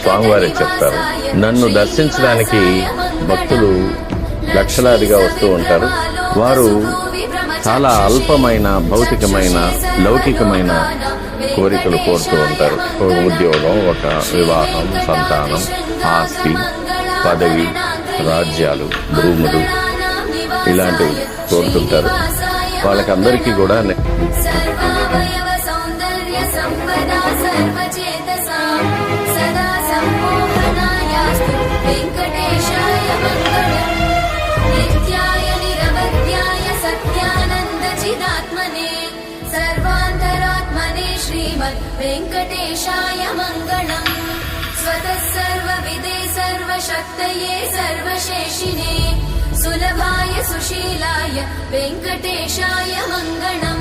స్వామివారే చెప్తారు, నన్ను దర్శించడానికి భక్తులు లక్షలాదిగా వస్తూ ఉంటారు. వారు చాలా అల్పమైన భౌతికమైన లౌకికమైన కోరికలు కోరుతూ ఉంటారు. ఒక ఉద్యోగం, ఒక వివాహం, సంతానం, ఆస్తి, పదవి, రాజ్యాలు, భూములు ఇలాంటివి కోరుతుంటారు. వాళ్ళకందరికీ కూడా వెంకటేశాయ మంగళం. స్వతః సర్వవిదే సర్వశక్తయే సర్వశేషినే సులభాయ సుశీలాయ వెంకటేశాయ మంగళం.